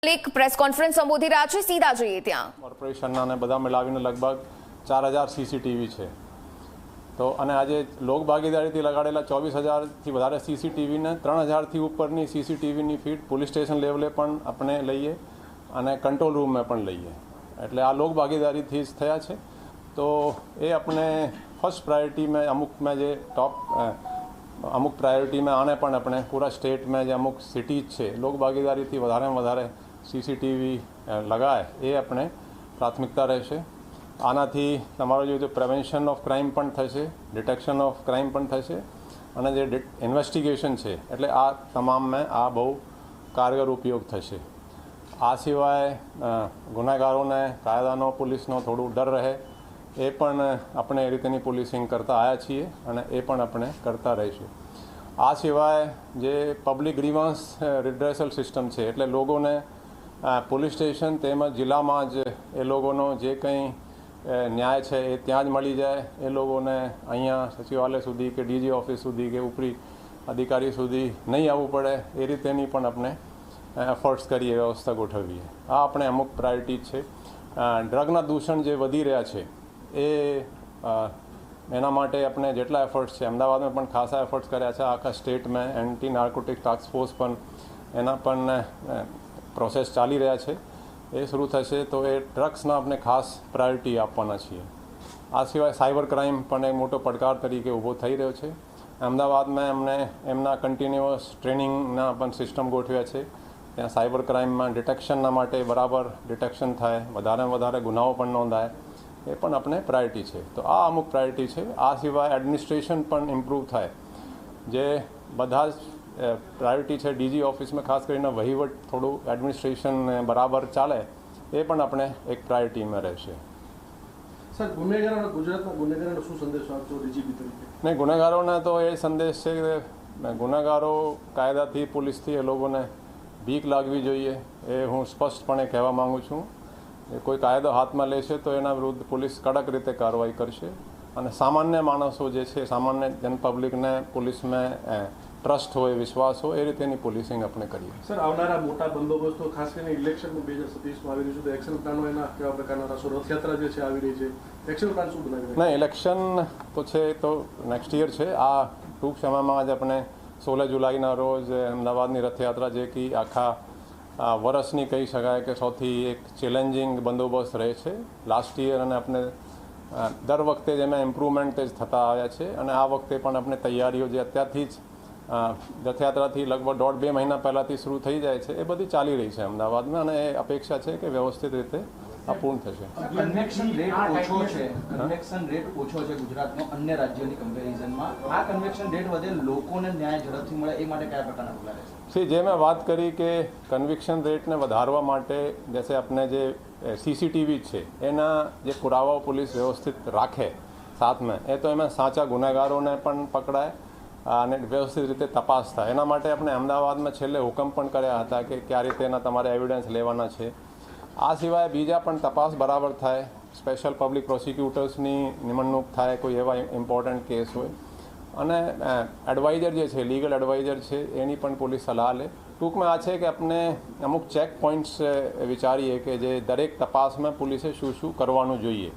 એક press conference સંબોધી રહ્યા છે, સીધા જઈએ ત્યાં. કોર્પોરેશનના અને બધા મિલાવીને લગભગ 4000 સીસીટીવી છે. તો અને આજે લોક ભાગીદારીથી લગાડેલા 24000થી વધારે સીસીટીવીને 3000થી ઉપરની સીસીટીવીની ફીડ પોલીસ સ્ટેશન લેવલે પણ આપણે લઈએ અને કંટ્રોલ રૂમમાં પણ લઈએ. એટલે આ લોક ભાગીદારીથી જ થયા છે. તો એ આપણે ફર્સ્ટ પ્રાયોરિટીમાં અમુકમાં જે અમુક પ્રાયોરિટીમાં આને પણ આપણે પૂરા સ્ટેટમાં જે અમુક સિટીઝ છે લોક ભાગીદારીથી વધારેમાં વધારે સીસીટીવી લગાય એ આપણે પ્રાથમિકતા રહેશે. આનાથી તમારો જે પ્રિવેન્શન ઓફ ક્રાઇમ પણ થશે, ડિટેક્શન ઓફ ક્રાઇમ પણ થશે અને જે ઇન્વેસ્ટિગેશન છે એટલે આ તમામમાં આ બહુ કારગર ઉપયોગ થશે. આ સિવાય ગુનેગારોને કાયદાનો પોલીસનો થોડું ડર રહે એ પણ આપણે એ રીતેની પોલીસિંગ કરતા આવ્યા છીએ અને એ પણ આપણે કરતા રહીશું. આ સિવાય જે પબ્લિક ગ્રીવન્સ રિડ્રેસલ સિસ્ટમ છે એટલે લોકોને પોલીસ સ્ટેશન તેમજ જિલ્લામાં જ એ લોકોનો જે કંઈ ન્યાય છે એ ત્યાં જ મળી જાય. એ લોકોને અહીંયા સચિવાલય સુધી કે ડીજી ઓફિસ સુધી કે ઉપરી અધિકારી સુધી નહીં આવવું પડે એ રીતેની પણ આપણે એફર્ટ્સ કરીએ, વ્યવસ્થા ગોઠવીએ. આ આપણે અમુક પ્રાયોરિટી છે. ડ્રગના દૂષણ જે વધી રહ્યા છે એના માટે આપણે જેટલા એફર્ટ્સ છે અમદાવાદમાં પણ ખાસા એફર્ટ્સ કર્યા છે. આખા સ્ટેટમાં એન્ટી નાર્કોટિક ટાસ્ક ફોર્સ પણ એના પણ પ્રોસેસ ચાલી રહ્યા છે. એ શરૂ થશે તો એ ડ્રગ્સના આપણે ખાસ પ્રાયોરિટી આપવાના છીએ. આ સિવાય સાયબર ક્રાઇમ પણ એક મોટો પડકાર તરીકે ઊભો થઈ રહ્યો છે. અમદાવાદમાં એમને એમના કન્ટિન્યુઅસ ટ્રેનિંગના પણ સિસ્ટમ ગોઠવ્યા છે. ત્યાં સાયબર ક્રાઇમમાં ડિટેક્શનના માટે બરાબર ડિટેક્શન થાય, વધારેમાં વધારે ગુનાઓ પણ નોંધાય, એ પણ આપણે પ્રાયોરિટી છે. તો આ અમુક પ્રાયોરિટી છે. આ સિવાય એડમિનિસ્ટ્રેશન પણ ઇમ્પ્રૂવ થાય. જે બધા જ પ્રાયોરિટી છે ડીજી ઓફિસમાં ખાસ કરીને વહીવટ થોડું એડમિનિસ્ટ્રેશન બરાબર ચાલે એ પણ આપણે એક પ્રાયોરિટીમાં રહેશે. સર, ગુનેગારોના ગુજરાતના ગુનેગારોને શું સંદેશો આપશો ડીજીપી તરીકે? નહીં, ગુનેગારોને તો એ સંદેશ છે કે ગુનેગારો કાયદાથી પોલીસથી એ લોકોને બીક લાગવી જોઈએ. એ હું સ્પષ્ટપણે કહેવા માગું છું. કોઈ કાયદો હાથમાં લેશે તો એના વિરુદ્ધ પોલીસ કડક રીતે કાર્યવાહી કરશે અને સામાન્ય માણસો જે છે, સામાન્ય જનપબ્લિકને પોલીસમાં ટ્રસ્ટ હોય, વિશ્વાસ હોય એ રીતેની પોલીસિંગ આપણે કરીએ. સર, આવનારા મોટા બંદોબસ્તો ખાસ કરીને ઇલેક્શનમાં 2027માં આવી રહ્યું છે તો એક્શન પ્લાનો એના કેવા પ્રકારના રહેશે? રથયાત્રા જે છે આવી રહી છે, એક્શન પ્લાન શું બનાવી? નહીં, ઇલેક્શન તો છે તો નેક્સ્ટ યર છે. આ ટૂંક સમયમાં જ આપણે 16 જુલાઈના રોજ અમદાવાદની રથયાત્રા જે કે આખા વર્ષની કહી શકાય કે સૌથી એક ચેલેન્જિંગ બંદોબસ્ત રહે છે. લાસ્ટ યર અને આપણે દર વખતે જ એમાં ઇમ્પ્રુવમેન્ટ જ થતા આવ્યા છે અને આ વખતે પણ આપણે તૈયારીઓ જે અત્યારથી જ રથયાત્રાથી લગભગ 1.5-2 મહિના પહેલાંથી શરૂ થઈ જાય છે એ બધી ચાલી રહી છે અમદાવાદમાં અને એ અપેક્ષા છે કે વ્યવસ્થિત રીતે આ પૂર્ણ થશે. કન્વેક્શન રેટ ઓછો છે ગુજરાતનો અન્ય રાજ્યોની કમ્પેરિઝનમાં. આ કન્વેક્શન રેટ વધે, લોકોને ન્યાય ઝડપથી મળે એ માટે કયા પ્રકારના પગલાં રહેશે? જે મેં વાત કરી કે કન્વિક્શન રેટને વધારવા માટે જैसे આપણે જે સીસીટીવી છે એના જે પુરાવાઓ પોલીસ વ્યવસ્થિત રાખે સાથમાં એ તો એમાં સાચા ગુનેગારોને પણ પકડાય અને વ્યવસ્થિત રીતે તપાસ થાય. એના માટે આપણે અમદાવાદમાં છેલ્લે હુકમ પણ કર્યા હતા કે કયા રીતે એના તમારે એવિડન્સ લેવાના છે. આ સિવાય બીજા પણ તપાસ બરાબર થાય, સ્પેશિયલ પબ્લિક પ્રોસિક્યુટર્સની નિમણૂક થાય કોઈ એવા ઇમ્પોર્ટન્ટ કેસ હોય અને એડવાઇઝર જે છે, લીગલ એડવાઇઝર છે એની પણ પોલીસ સલાહ લે. ટૂંકમાં આ છે કે આપણે અમુક ચેક પોઈન્ટ્સ વિચારીએ કે જે દરેક તપાસમાં પોલીસે શું શું કરવાનું જોઈએ.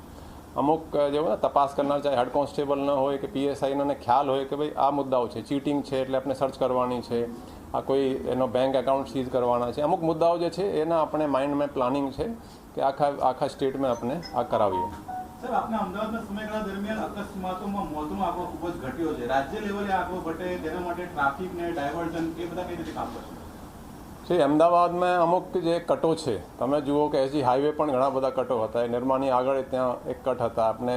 અમુક જેવો ને તપાસ કરનાર ચાહે હેડ કોન્સ્ટેબલ ન હોય કે પીએસઆઈને ખ્યાલ હોય કે ભાઈ આ મુદ્દાઓ છે, ચીટિંગ છે એટલે આપણે સર્ચ કરવાની છે, આ કોઈ એનો બેંક એકાઉન્ટ સીઝ કરવાના છે. અમુક મુદ્દાઓ જે છે એના આપણે માઇન્ડમાં પ્લાનિંગ છે કે આખા સ્ટેટમાં આપણે આ કરાવીએ. સર, આપના અમદાવાદના સમયગાળા દરમિયાન અકસ્માતોમાં મોતનો આંકડો ખૂબ જ ઘટ્યો છે. રાજ્ય લેવલે આંકડો ઘટે તેના માટે ટ્રાફિકને ડાયવર્ઝન એ બધા કઈ રીતે કામ કરશે? અમદાવાદમાં અમુક જે કટો છે તમે જુઓ કે એસજી હાઈવે પણ ઘણા બધા કટો હતા. નિર્માની આગળ ત્યાં એક કટ હતા. આપણે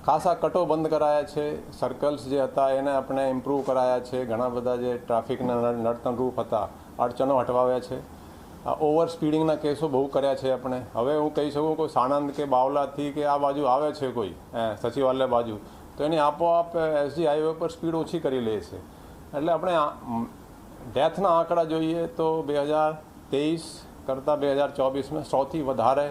ખાસા કટો બંધ કરાયા છે. સર્કલ્સ જે હતા એને આપણે ઇમ્પ્રૂવ કરાયા છે. ઘણા બધા જે ટ્રાફિકના નડતરરૂપ હતા અડચણો હટવાવ્યા છે. ઓવર સ્પીડિંગના કેસો બહુ કર્યા છે આપણે. હવે હું કહી શકું કોઈ સાણંદ કે બાવલાથી કે આ બાજુ આવે છે કોઈ સચિવાલય બાજુ તો એની આપોઆપ એસજી હાઈવે પર સ્પીડ ઓછી કરી લે છે. એટલે આપણે ડેથના આંકડા જોઈએ તો 2023 કરતાં 2024માં સૌથી વધારે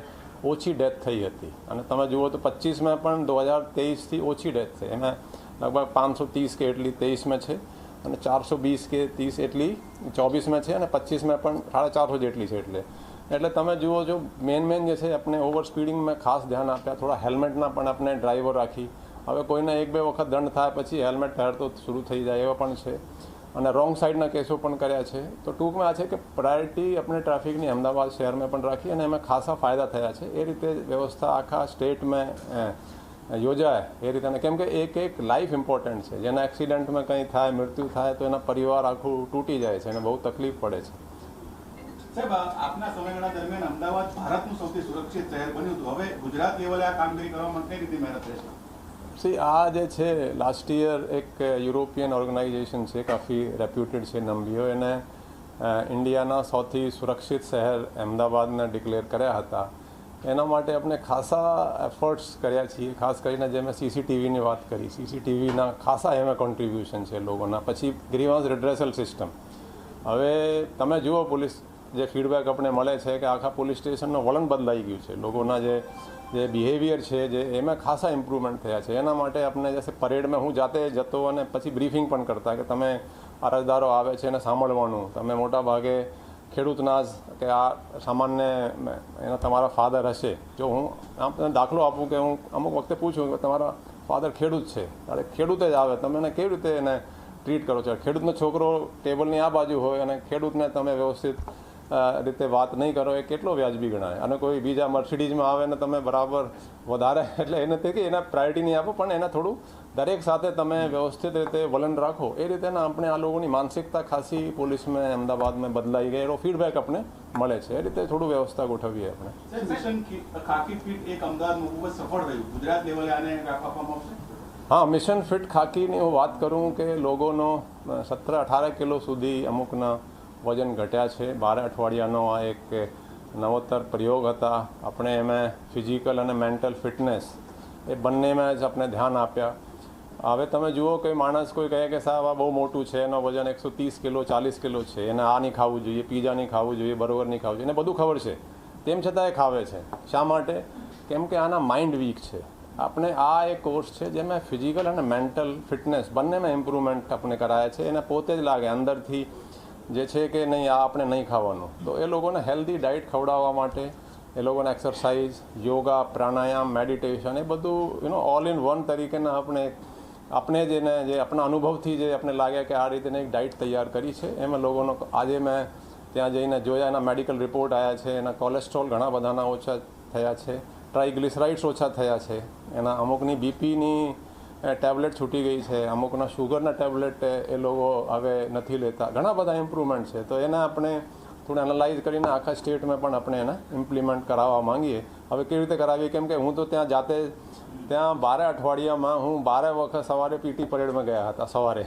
ઓછી ડેથ થઈ હતી અને તમે જુઓ તો 25માં પણ 2023થી ઓછી ડેથ થઈ. એમાં લગભગ 530 કે એટલી 23માં છે અને 420 કે 30 એટલી 24 में है, 25 में પણ 450 જેટલી છે. એટલે એટલે તમે જુઓ છો મેન જે છે આપણે ઓવર સ્પીડિંગમાં ખાસ ધ્યાન આપ્યા, થોડા હેલ્મેટના પણ આપણે ડ્રાઈવર રાખી. હવે કોઈને 1-2 વખત દંડ થાય પછી હેલ્મેટ પહેરતો શરૂ થઈ જાય એવા પણ છે, અને રોંગ સાઈડના કેસો પણ કર્યા છે. તો ટૂંકમાં આ છે કે પ્રાયોરિટી આપણે ટ્રાફિકની અમદાવાદ શહેરમાં પણ રાખી અને એમાં ખાસા ફાયદા થયા છે. એ રીતે વ્યવસ્થા આખા સ્ટેટમાં યોજાય એ રીતે, કેમ કે એક લાઈફ ઇમ્પોર્ટન્ટ છે. જેના એક્સિડન્ટમાં કંઈ થાય, મૃત્યુ થાય તો એના પરિવાર આખું તૂટી જાય છે અને બહુ તકલીફ પડે છે. સાહેબ, આપના સમયગાળા દરમિયાન અમદાવાદ ભારતનું સૌથી સુરક્ષિત શહેર બન્યું હતું. હવે ગુજરાત લેવલે આ કામગીરી કરવામાં કઈ રીતે મહેનત રહેશે? આ જે છે લાસ્ટ યર એક યુરોપિયન ઓર્ગેનાઇઝેશન છે, કાફી રેપ્યુટેડ છે, નમ્બીઓ, એને ઇન્ડિયાના સૌથી સુરક્ષિત શહેર અમદાવાદને ડિક્લેર કર્યા હતા. એના માટે આપણે ખાસા એફર્ટ્સ કર્યા છીએ. ખાસ કરીને જે મેં સીસીટીવીની વાત કરી, સીસીટીવીના ખાસા એમાં કોન્ટ્રીબ્યુશન છે લોકોના. પછી ગ્રીવાન્સ રિડ્રેસલ સિસ્ટમ. હવે તમે જુઓ પોલીસ જે ફીડબેક આપણે મળે છે કે આખા પોલીસ સ્ટેશનનું વલણ બદલાઈ ગયું છે. લોકોના જે બિહેવિયર છે જે એમાં ખાસા ઇમ્પ્રુવમેન્ટ થયા છે. એના માટે આપણે જैसे પરેડમાં હું જાતે જતો અને પછી બ્રીફિંગ પણ કરતા કે તમે અરજદારો આવે છે એને સાંભળવાનું. તમે મોટા ભાગે ખેડૂતના જ કે આ સામાન્ય એના તમારા ફાધર હશે. જો હું આમ દાખલો આપું કે હું અમુક વખતે પૂછું કે તમારા ફાધર ખેડૂત છે, ત્યારે ખેડૂતે જ આવે, તમે એને કેવી રીતે એને ટ્રીટ કરો છો? ખેડૂતનો છોકરો ટેબલની આ બાજુ હોય અને ખેડૂતને તમે વ્યવસ્થિત રીતે વાત નહીં કરો, એ કેટલો વ્યાજબી ગણાય? અને કોઈ બીજા મર્સિડીઝમાં આવે ને તમે બરાબર વધારે, એટલે એને તે કે એને પ્રાયોરિટી નહીં આપો, પણ એને થોડું દરેક સાથે તમે વ્યવસ્થિત રીતે વલણ રાખો. એ રીતે આપણે આ લોકોની માનસિકતા ખાસી પોલીસમાં અમદાવાદમાં બદલાઈ ગઈ, એનો ફીડબેક આપણે મળે છે. એ રીતે થોડું વ્યવસ્થા ગોઠવીએ આપણે. મિશન ખાકી ફિટ એક અમદાવાદમાં ખૂબ જ સફળ રહ્યું. ગુજરાત લેવલે આને આપવામાં આવશે? હા, મિશન ફિટ ખાકીની હું વાત કરું કે લોકોનો 17-18 કિલો સુધી અમુકના વજન ઘટ્યા છે. 12 અઠવાડિયાનો આ એક નવોત્તર પ્રયોગ હતા. આપણે એમાં ફિઝિકલ અને મેન્ટલ ફિટનેસ એ બંનેમાં જ આપણે ધ્યાન આપ્યા. હવે તમે જુઓ કે માણસ કોઈ કહે કે સાહેબ આ બહુ મોટું છે, એનો વજન 130 કિલો 40 કિલો છે, એને આ નહીં ખાવું જોઈએ, પીઝા નહીં ખાવું જોઈએ, બર્ગર નહીં ખાવું જોઈએ, એને બધું ખબર છે, તેમ છતાં એ ખાવે છે. શા માટે? કેમ કે આના માઇન્ડ વીક છે. આપણે આ એક કોર્સ છે જેમાં ફિઝિકલ અને મેન્ટલ ફિટનેસ બંનેમાં ઇમ્પ્રુવમેન્ટ આપણે કરાયા છે. એને પોતે જ લાગે અંદરથી જે છે કે નહીં આ આપણે નહીં ખાવાનું. તો એ લોકોને હેલ્ધી ડાયટ ખવડાવવા માટે એ લોકોને એક્સરસાઇઝ, યોગા, પ્રાણાયામ, મેડિટેશન એ બધું ઓલ ઇન વન તરીકેના આપણે જેને જે આપણા અનુભવથી જે આપણે લાગે કે આ રીતેની એક ડાયટ તૈયાર કરી છે. એમાં લોકોનો આજે મેં ત્યાં જઈને જોયા, એના મેડિકલ રિપોર્ટ આવ્યા છે, એના કોલેસ્ટ્રોલ ઘણા બધાના ઓછા થયા છે, ટ્રાઇગ્લિસરાઇડ્સ ઓછા થયા છે, એના અમુકની બીપીની ટેબ્લેટ છૂટી ગઈ છે, અમુકના શુગરના ટેબ્લેટ એ લોકો હવે નથી લેતા. ઘણા બધા ઇમ્પ્રુવમેન્ટ છે. તો એને આપણે થોડું એનાલાઇઝ કરીને આખા સ્ટેટમાં પણ આપણે એને ઇમ્પ્લિમેન્ટ કરાવવા માંગીએ. હવે કેવી રીતે કરાવીએ? કેમ કે હું તો ત્યાં જાતે ત્યાં 12 અઠવાડિયામાં હું 12 વખત સવારે પીટી પરેડમાં ગયા હતા સવારે.